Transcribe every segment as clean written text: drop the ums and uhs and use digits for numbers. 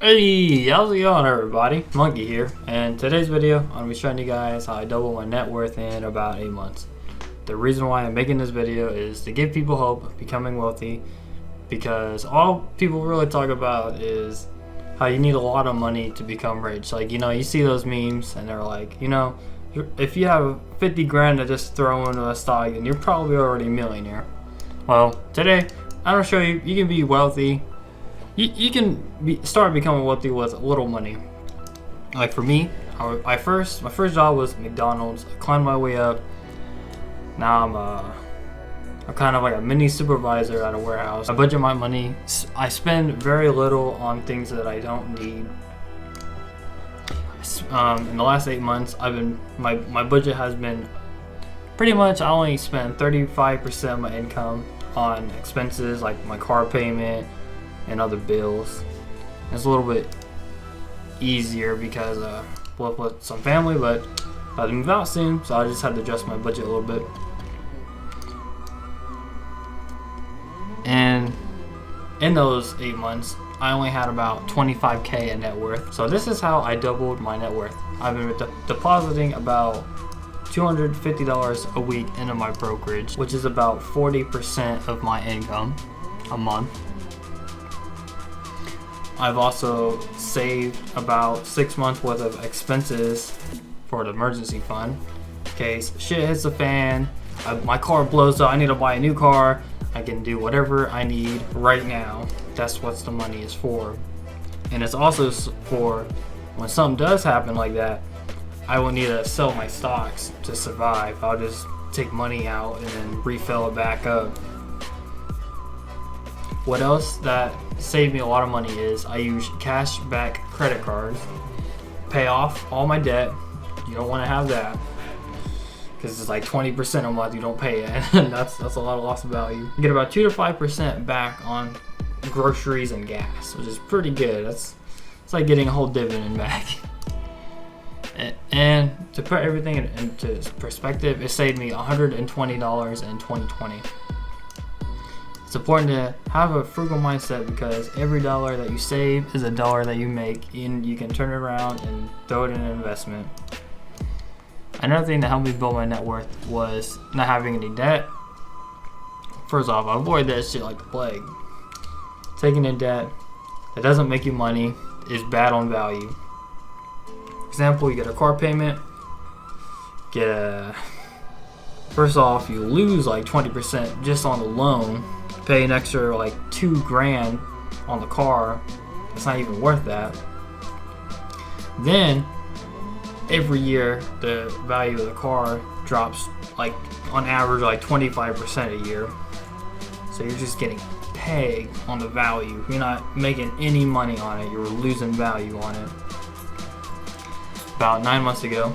Hey, how's it going everybody? Monkey here, and today's video I'm going to be showing you guys how I double my net worth in about 8 months. The reason why I'm making this video is to give people hope of becoming wealthy, because all people really talk about is how you need a lot of money to become rich. Like, you see those memes and they're like, if you have 50 grand to just throw into a stock, then you're probably already a millionaire. Well, today I'm going to show you can be wealthy. You can start becoming wealthy with little money. Like for me, my first job was McDonald's. I climbed my way up. Now I'm kind of like a mini supervisor at a warehouse. I budget my money. I spend very little on things that I don't need. In the last 8 months, my budget has been pretty much. I only spend 35% of my income on expenses like my car payment and other bills. It's a little bit easier because with some family, but I move out soon, so I just had to adjust my budget a little bit. And in those 8 months, I only had about 25K in net worth. So this is how I doubled my net worth. I've been depositing about $250 a week into my brokerage, which is about 40% of my income a month. I've also saved about 6 months worth of expenses for the emergency fund in case shit hits the fan, my car blows up, I need to buy a new car. I can do whatever I need right now. That's what the money is for. And it's also for when something does happen like that, I will need to sell my stocks to survive. I'll just take money out and then refill it back up. What else that saved me a lot of money is I use cash back credit cards, pay off all my debt. You don't want to have that because it's like 20% a month you don't pay it, and that's a lot of loss of value. You get about 2 to 5% back on groceries and gas, which is pretty good. It's like getting a whole dividend back. And to put everything into perspective, it saved me $120 in 2020. It's important to have a frugal mindset because every dollar that you save is a dollar that you make, and you can turn it around and throw it in an investment. Another thing that helped me build my net worth was not having any debt. First off, I avoid that shit like the plague. Taking in debt that doesn't make you money is bad on value. Example, you get a car payment, first off, you lose like 20% just on the loan. Pay an extra like $2,000 on the car. It's not even worth that. Then every year the value of the car drops like on average like 25% a year. So you're just getting pegged on the value. You're not making any money on it. You're losing value on it. About 9 months ago,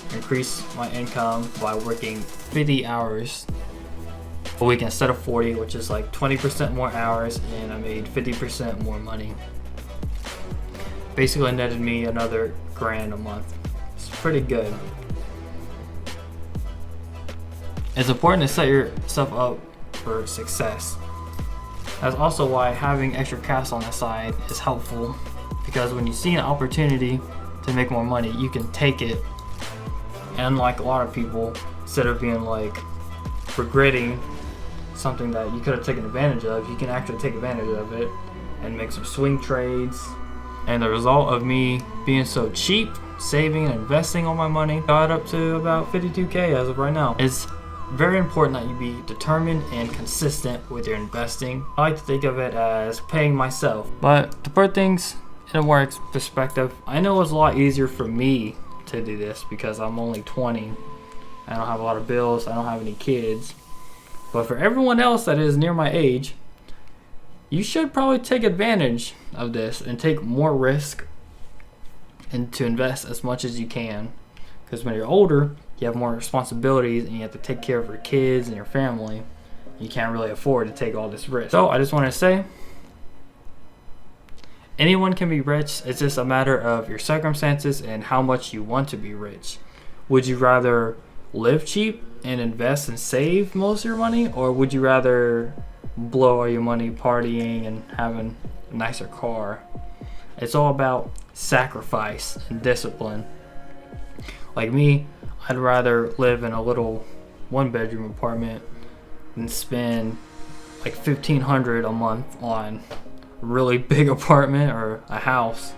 I increased my income by working 50 hours a week instead of 40, which is like 20% more hours, and I made 50% more money. Basically netted me another $1,000 a month. It's pretty good. It's important to set yourself up for success. That's also why having extra cash on the side is helpful, because when you see an opportunity to make more money, you can take it. And like a lot of people, instead of being like regretting something that you could have taken advantage of, you can actually take advantage of it and make some swing trades. And the result of me being so cheap, saving and investing all my money, got up to about 52K as of right now. It's very important that you be determined and consistent with your investing. I like to think of it as paying myself. But to put things in a more perspective, I know it's a lot easier for me to do this because I'm only 20. I don't have a lot of bills. I don't have any kids. But for everyone else that is near my age, you should probably take advantage of this and take more risk and to invest as much as you can. Because when you're older, you have more responsibilities and you have to take care of your kids and your family. You can't really afford to take all this risk. So I just want to say, anyone can be rich. It's just a matter of your circumstances and how much you want to be rich. Would you rather live cheap and invest and save most of your money, or would you rather blow all your money partying and having a nicer car? It's all about sacrifice and discipline. Like me, I'd rather live in a little 1-bedroom apartment than spend like $1,500 a month on a really big apartment or a house.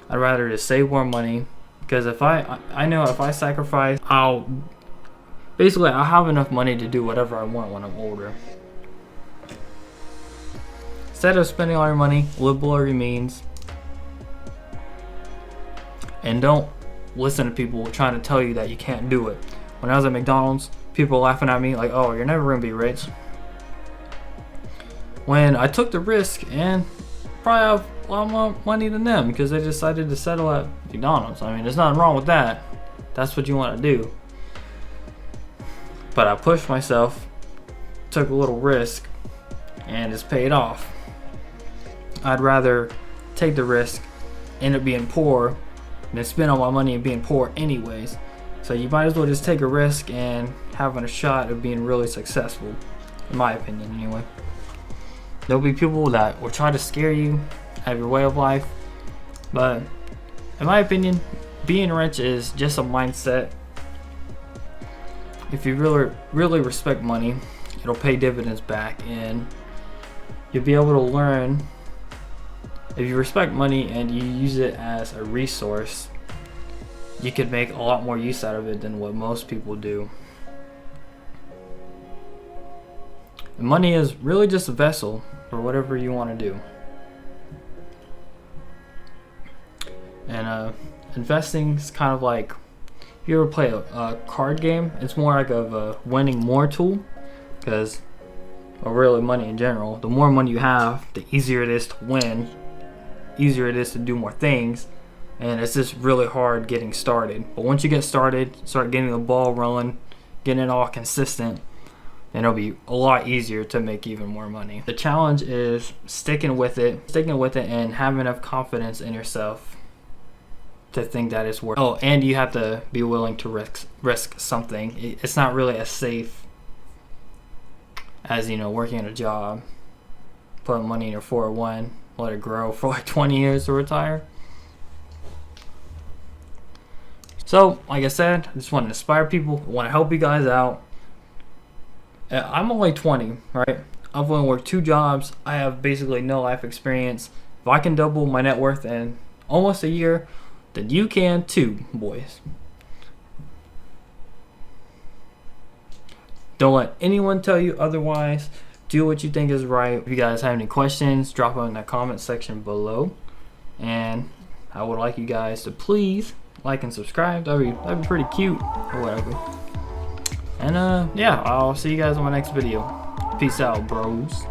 I'd rather just save more money, because if I know if I sacrifice, I'll have enough money to do whatever I want when I'm older. Instead of spending all your money, live below your means. And don't listen to people trying to tell you that you can't do it. When I was at McDonald's, people were laughing at me like, oh, you're never gonna be rich. When I took the risk and probably have a lot more money than them, because they decided to settle at McDonald's. I mean, there's nothing wrong with that. That's what you want to do. But I pushed myself, took a little risk, and it's paid off. I'd rather take the risk, end up being poor, than spend all my money and being poor anyways. So you might as well just take a risk and having a shot of being really successful, in my opinion anyway. There'll be people that will try to scare you out of your way of life, but in my opinion, being rich is just a mindset. If you really respect money, it'll pay dividends back, and you'll be able to learn. If you respect money and you use it as a resource, you could make a lot more use out of it than what most people do. And money is really just a vessel for whatever you want to do. And investing is kind of like, if you ever play a card game, it's more like a winning more tool, because, or really money in general, the more money you have, the easier it is to win, easier it is to do more things, and it's just really hard getting started. But once you get started, start getting the ball rolling, getting it all consistent, and it'll be a lot easier to make even more money. The challenge is sticking with it and having enough confidence in yourself to think that it's worth it. Oh, and you have to be willing to risk something. It's not really as safe as, working at a job, putting money in your 401, let it grow for like 20 years to retire. So, like I said, I just want to inspire people, I want to help you guys out. I'm only 20, right? I've only worked 2 jobs. I have basically no life experience. If I can double my net worth in almost a year, then you can too, boys. Don't let anyone tell you otherwise. Do what you think is right. If you guys have any questions, drop them in the comment section below. And I would like you guys to please like and subscribe. That'd be pretty cute or whatever. And yeah, I'll see you guys on my next video. Peace out, bros.